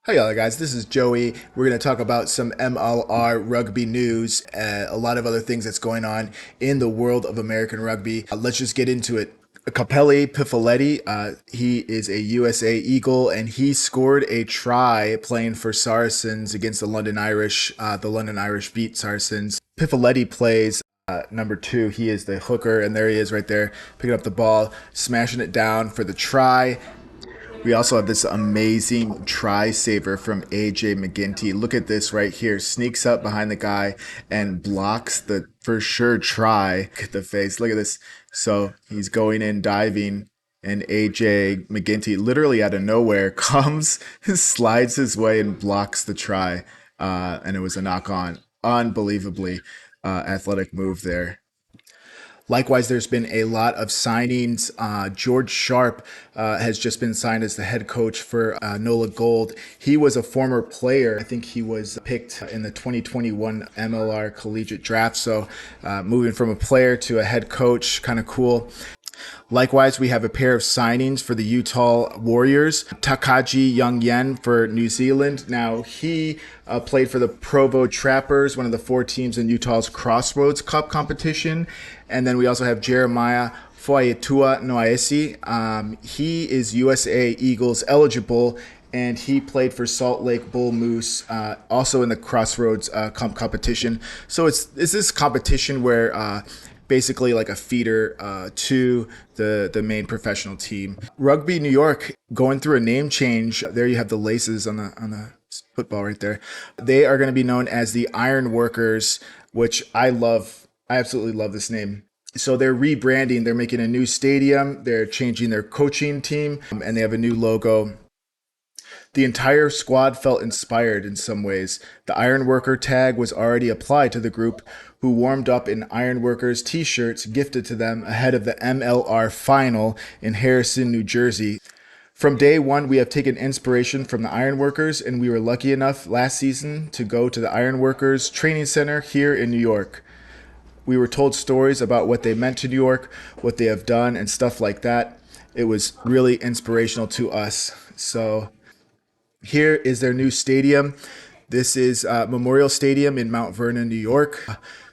Hi, y'all guys. This is Joey. We're going to talk about some MLR rugby news, a lot of other things that's going on in the world of American rugby. Let's just get into it. Kapeli Pifeleti, he is a USA Eagle, and he scored a try playing for Saracens against the London Irish. The London Irish beat Saracens. Pifeleti plays number two. He is the hooker, and there he is right there, picking up the ball, smashing it down for the try. We also have this amazing try saver from AJ MacGinty. Look at this right here. Sneaks up behind the guy and blocks the for sure try. Look at the face. Look at this. So he's going in diving, and AJ MacGinty literally out of nowhere comes, slides his way and blocks the try. And it was a knock on. Unbelievably athletic move there. Likewise, there's been a lot of signings. George Sharp has just been signed as the head coach for NOLA Gold. He was a former player. I think he was picked in the 2021 MLR collegiate draft. So moving from a player to a head coach, kind of cool. Likewise, we have a pair of signings for the Utah Warriors. Takaji Young Yen for New Zealand. Now, he played for the Provo Trappers, one of the four teams in Utah's Crossroads Cup competition. And then we also have Jeremiah Foyetua Noaesi. He is USA Eagles eligible, and he played for Salt Lake Bull Moose, also in the Crossroads Cup competition. So it's this competition where basically like a feeder to the main professional team. Rugby New York going through a name change. There you have the laces on the football right there. They are going to be known as the Ironworkers, which I love. I absolutely love this name. So they're rebranding. They're making a new stadium. They're changing their coaching team, and they have a new logo. The entire squad felt inspired in some ways. The Ironworker tag was already applied to the group, who warmed up in Ironworkers t-shirts gifted to them ahead of the MLR final in Harrison, New Jersey. From day one, we have taken inspiration from the Ironworkers, and we were lucky enough last season to go to the Ironworkers training center here in New York. We were told stories about what they meant to New York, what they have done, and stuff like that. It was really inspirational to us. So here is their new stadium. This is Memorial Stadium in Mount Vernon, New York.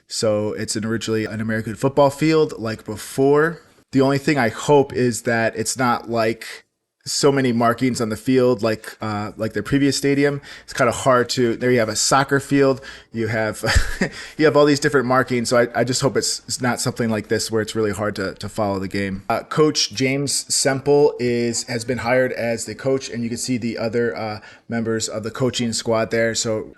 So it's originally an American football field like before. The only thing I hope is that it's not like so many markings on the field like their previous stadium. It's kind of hard to. There you have a soccer field. You have you have all these different markings. So I just hope it's not something like this where it's really hard to follow the game. Coach James Semple has been hired as the coach, and you can see the other members of the coaching squad there. So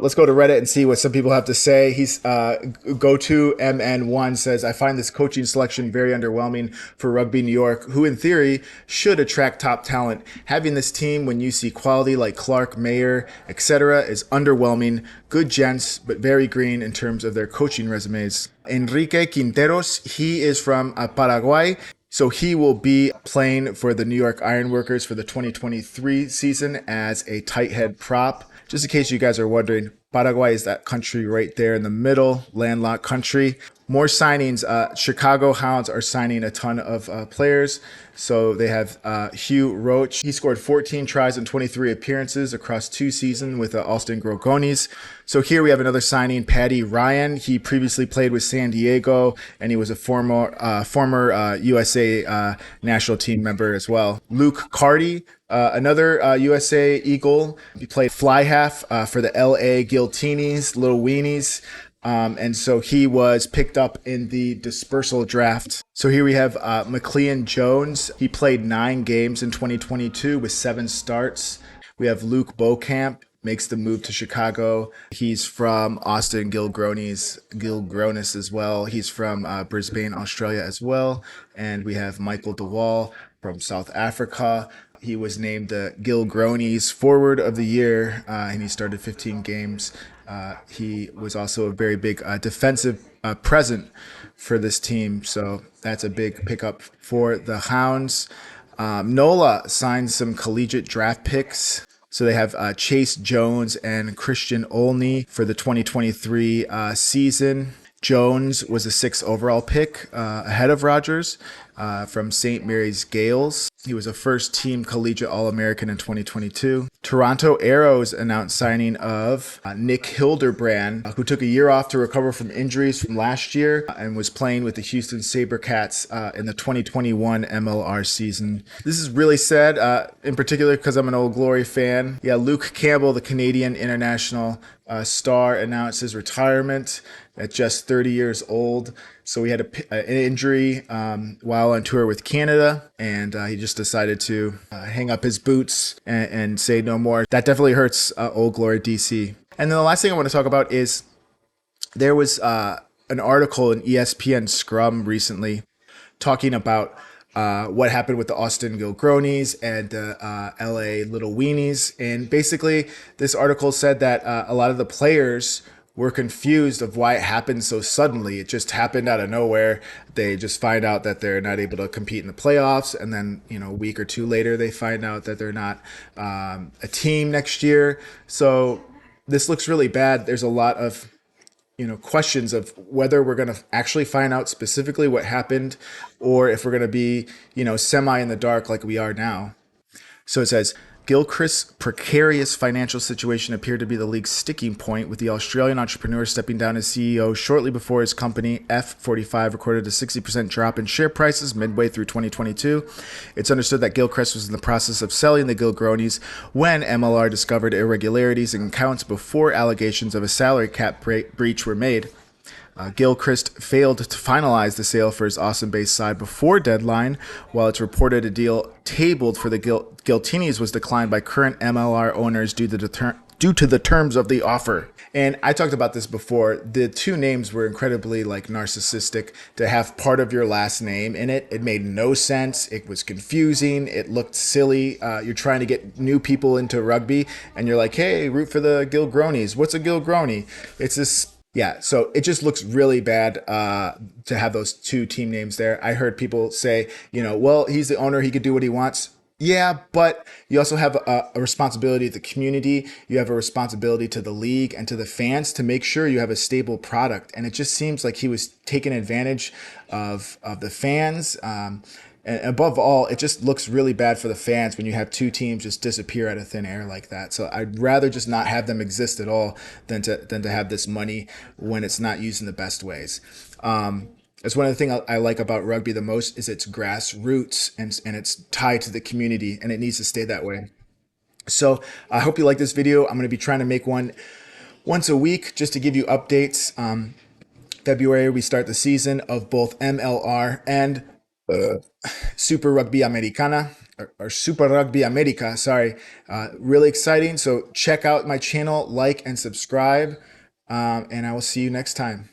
let's go to Reddit and see what some people have to say. He's GoToMN1 says, I find this coaching selection very underwhelming for Rugby New York, who in theory should attract top talent. Having this team when you see quality like Clark, Mayer, etc. is underwhelming. Good gents, but very green in terms of their coaching resumes. Enrique Quinteros, he is from Paraguay. So he will be playing for the New York Ironworkers for the 2023 season as a tight head prop. Just in case you guys are wondering, Paraguay is that country right there in the middle, landlocked country. More signings. Chicago Hounds are signing a ton of players. So they have Hugh Roach. He scored 14 tries in 23 appearances across 2 seasons with Austin Gilgronis. So here we have another signing, Paddy Ryan. He previously played with San Diego, and he was a former USA national team member as well. Luke Carty, another USA Eagle. He played fly half for the LA Giltinis, Little Weenies. And so he was picked up in the dispersal draft. So here we have McLean Jones. He played 9 games in 2022 with 7 starts. We have Luke Beaucamp, makes the move to Chicago. He's from Austin Gilgronis as well. He's from Brisbane, Australia as well. And we have Michael DeWall from South Africa. He was named the Gilgronis Forward of the Year, and he started 15 games. He was also a very big defensive present for this team, so that's a big pickup for the Hounds. NOLA signed some collegiate draft picks. So they have Chase Jones and Christian Olney for the 2023 season. Jones was a 6th overall pick ahead of Rogers from St. Mary's Gales. He was a first-team collegiate All-American in 2022. Toronto Arrows announced signing of Nick Hildebrand, who took a year off to recover from injuries from last year and was playing with the Houston SaberCats in the 2021 MLR season. This is really sad, in particular because I'm an Old Glory fan. Yeah, Luke Campbell, the Canadian international star, announced his retirement at just 30 years old. So he had an injury while on tour with Canada, and he just decided to hang up his boots and say no more. That definitely hurts Old Glory DC. And then the last thing I want to talk about is there was an article in ESPN Scrum recently talking about what happened with the Austin Gilgronis and the LA Little Weenies. And basically, this article said that a lot of the players were confused of why it happened so suddenly. It just happened out of nowhere. They just find out that they're not able to compete in the playoffs, and then a week or two later they find out that they're not a team next year. So this looks really bad. There's a lot of questions of whether we're going to actually find out specifically what happened, or if we're going to be semi in the dark like we are now. So it says, Gilchrist's precarious financial situation appeared to be the league's sticking point, with the Australian entrepreneur stepping down as CEO shortly before his company, F45, recorded a 60% drop in share prices midway through 2022. It's understood that Gilchrist was in the process of selling the Gilgronis when MLR discovered irregularities in accounts before allegations of a salary cap breach were made. Gilchrist failed to finalize the sale for his Austin-based side before deadline, while it's reported a deal tabled for the Giltinis was declined by current MLR owners due to the terms of the offer. And I talked about this before. The two names were incredibly narcissistic. To have part of your last name in it, it made no sense. It was confusing. It looked silly. You're trying to get new people into rugby, and you're like, hey, root for the Gilgronis. What's a Gilgroni? It's this. Yeah, so it just looks really bad to have those two team names there. I heard people say, well, he's the owner, he could do what he wants. Yeah, but you also have a responsibility to the community. You have a responsibility to the league and to the fans to make sure you have a stable product. And it just seems like he was taking advantage of the fans. And above all, it just looks really bad for the fans when you have two teams just disappear out of thin air like that. So I'd rather just not have them exist at all than to have this money when it's not used in the best ways. That's one of the things I like about rugby the most is its grassroots and it's tied to the community, and it needs to stay that way. So I hope you like this video. I'm going to be trying to make one once a week just to give you updates. February, we start the season of both MLR and Super Rugby Americana, or Super Rugby America, sorry. Really exciting. So check out my channel, like and subscribe, and I will see you next time.